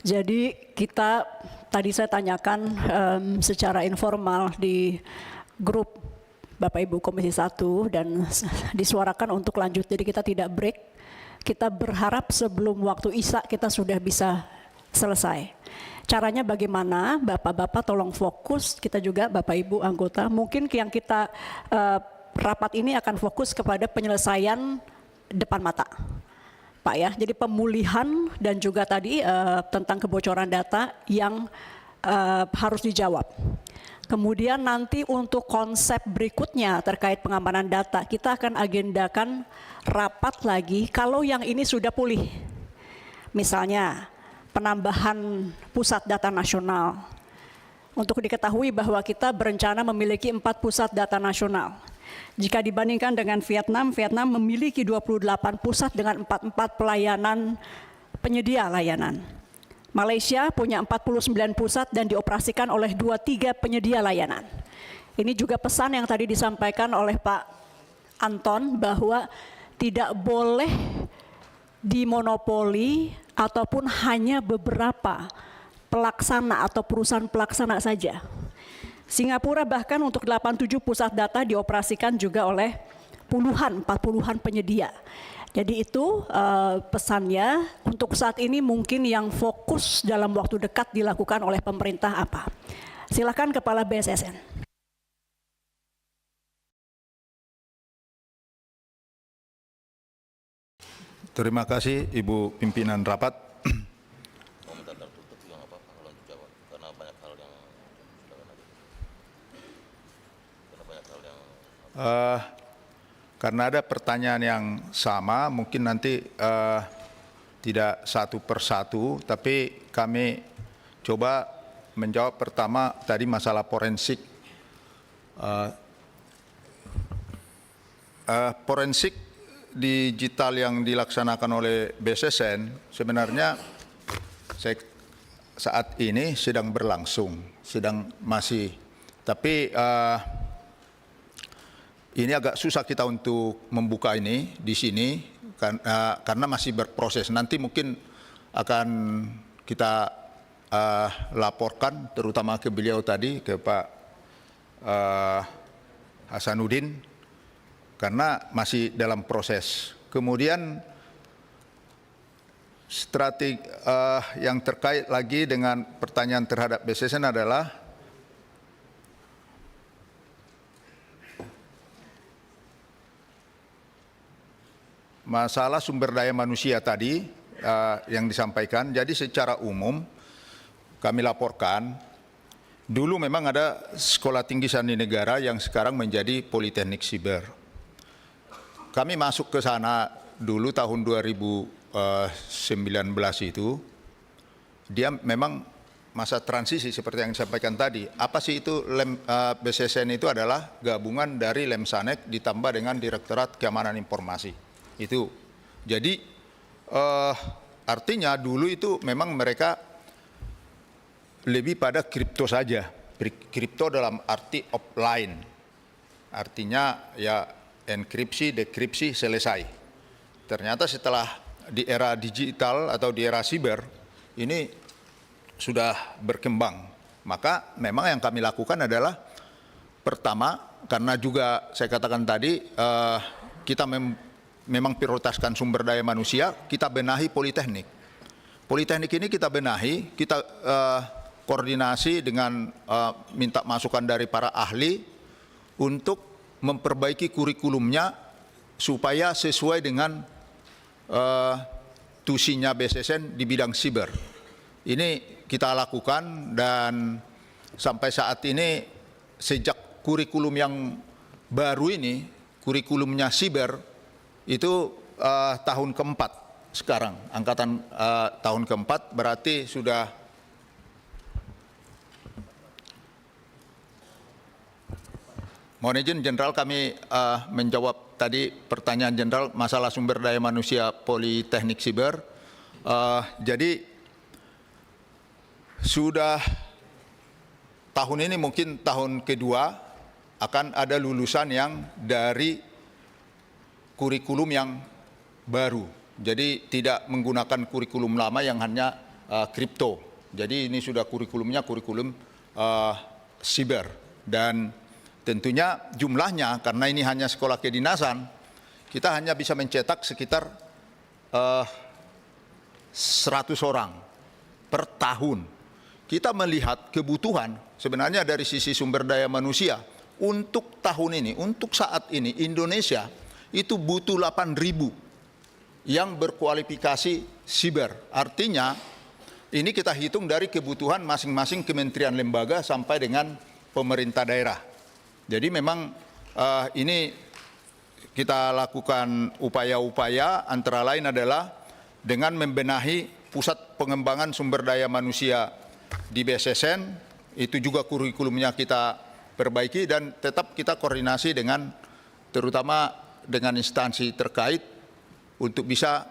Jadi kita tadi saya tanyakan secara informal di grup Bapak Ibu Komisi 1 dan disuarakan untuk lanjut. Jadi kita tidak break. Kita berharap sebelum waktu Isya kita sudah bisa selesai. Caranya bagaimana? Bapak-bapak tolong fokus, kita juga Bapak Ibu anggota. Mungkin yang kita rapat ini akan fokus kepada penyelesaian depan mata, Pak ya. Jadi pemulihan dan juga tadi tentang kebocoran data yang harus dijawab. Kemudian nanti untuk konsep berikutnya terkait pengamanan data, kita akan agendakan rapat lagi kalau yang ini sudah pulih. Misalnya penambahan pusat data nasional. Untuk diketahui bahwa kita berencana memiliki 4 pusat data nasional. Jika dibandingkan dengan Vietnam, Vietnam memiliki 28 pusat dengan 44 pelayanan penyedia layanan. Malaysia punya 49 pusat dan dioperasikan oleh 23 penyedia layanan. Ini juga pesan yang tadi disampaikan oleh Pak Anton bahwa tidak boleh dimonopoli ataupun hanya beberapa pelaksana atau perusahaan pelaksana saja. Singapura bahkan untuk 87 pusat data dioperasikan juga oleh puluhan penyedia. Jadi itu pesannya untuk saat ini mungkin yang fokus dalam waktu dekat dilakukan oleh pemerintah apa. Silakan Kepala BSSN. Terima kasih Ibu Pimpinan Rapat. Komentar tertutup juga nggak apa-apa kalau untuk jawab, karena banyak hal yang Karena ada pertanyaan yang sama, mungkin nanti tidak satu persatu, tapi kami coba menjawab pertama tadi masalah forensik. Forensik digital yang dilaksanakan oleh BSSN sebenarnya saat ini sedang berlangsung, tapi ini agak susah kita untuk membuka ini di sini karena masih berproses. Nanti mungkin akan kita laporkan terutama ke beliau tadi, ke Pak Hasanuddin, karena masih dalam proses. Kemudian strategi yang terkait lagi dengan pertanyaan terhadap BSSN adalah masalah sumber daya manusia tadi yang disampaikan. Jadi secara umum kami laporkan, dulu memang ada Sekolah Tinggi Sandi Negara yang sekarang menjadi Politeknik Siber. Kami masuk ke sana dulu tahun 2019 itu, dia memang masa transisi seperti yang disampaikan tadi. Apa sih itu BSSN itu adalah gabungan dari Lemsanek ditambah dengan Direktorat Keamanan Informasi. Itu. Jadi artinya dulu itu memang mereka lebih pada kripto saja. Kripto dalam arti offline. Artinya ya enkripsi, dekripsi, selesai. Ternyata setelah di era digital atau di era siber ini sudah berkembang. Maka memang yang kami lakukan adalah pertama, karena juga saya katakan tadi kita memang prioritaskan sumber daya manusia, kita benahi Politeknik. Politeknik ini kita benahi, kita koordinasi dengan minta masukan dari para ahli untuk memperbaiki kurikulumnya supaya sesuai dengan tusinya BSSN di bidang siber. Ini kita lakukan dan sampai saat ini sejak kurikulum yang baru ini, kurikulumnya siber, itu tahun keempat sekarang, angkatan tahun keempat, berarti sudah mohon izin Jenderal, kami menjawab tadi pertanyaan Jenderal masalah sumber daya manusia Politeknik Siber. Jadi sudah tahun ini mungkin tahun kedua akan ada lulusan yang dari kurikulum yang baru. Jadi tidak menggunakan kurikulum lama yang hanya kripto. Jadi ini sudah kurikulumnya kurikulum siber, dan tentunya jumlahnya karena ini hanya sekolah kedinasan, kita hanya bisa mencetak sekitar 100 orang per tahun. Kita melihat kebutuhan sebenarnya dari sisi sumber daya manusia untuk tahun ini, untuk saat ini Indonesia itu butuh 8.000 yang berkualifikasi siber. Artinya ini kita hitung dari kebutuhan masing-masing kementerian lembaga sampai dengan pemerintah daerah. Jadi memang ini kita lakukan upaya-upaya antara lain adalah dengan membenahi pusat pengembangan sumber daya manusia di BSSN, itu juga kurikulumnya kita perbaiki dan tetap kita koordinasi dengan terutama dengan instansi terkait untuk bisa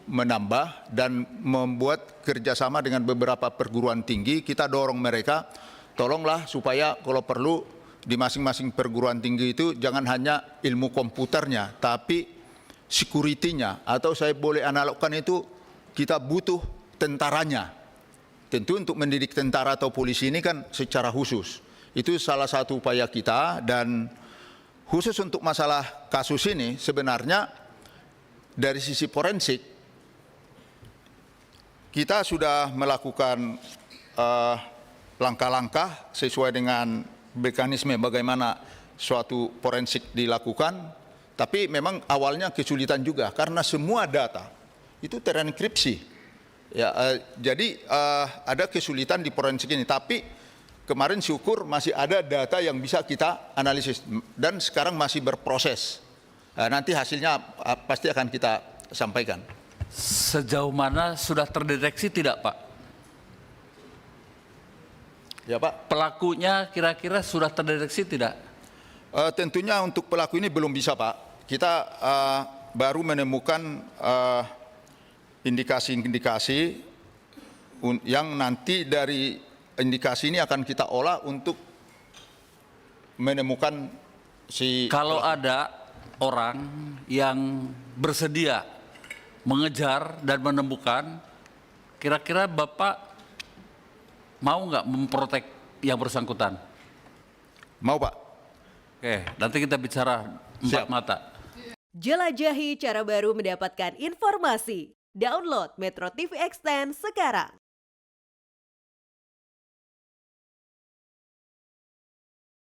menambah dan membuat kerjasama dengan beberapa perguruan tinggi. Kita dorong mereka, tolonglah supaya kalau perlu di masing-masing perguruan tinggi itu jangan hanya ilmu komputernya, tapi security-nya, atau saya boleh analogkan itu kita butuh tentaranya. Tentu untuk mendidik tentara atau polisi ini kan secara khusus. Itu salah satu upaya kita, dan khusus untuk masalah kasus ini sebenarnya dari sisi forensik kita sudah melakukan langkah-langkah sesuai dengan mekanisme bagaimana suatu forensik dilakukan, tapi memang awalnya kesulitan juga karena semua data itu terenkripsi. Ya, jadi ada kesulitan di forensik ini, tapi kemarin syukur masih ada data yang bisa kita analisis dan sekarang masih berproses. Nanti hasilnya pasti akan kita sampaikan. Sejauh mana sudah terdeteksi tidak, Pak? Ya, Pak. Pelakunya kira-kira sudah terdeteksi tidak? Tentunya untuk pelaku ini belum bisa, Pak. Kita baru menemukan indikasi-indikasi yang nanti dari indikasi ini akan kita olah untuk menemukan si Kalau ada orang yang bersedia mengejar dan menemukan, kira-kira Bapak mau nggak memprotek yang bersangkutan? Mau, Pak. Oke, nanti kita bicara empat mata. Jelajahi cara baru mendapatkan informasi. Download Metro TV Extend sekarang.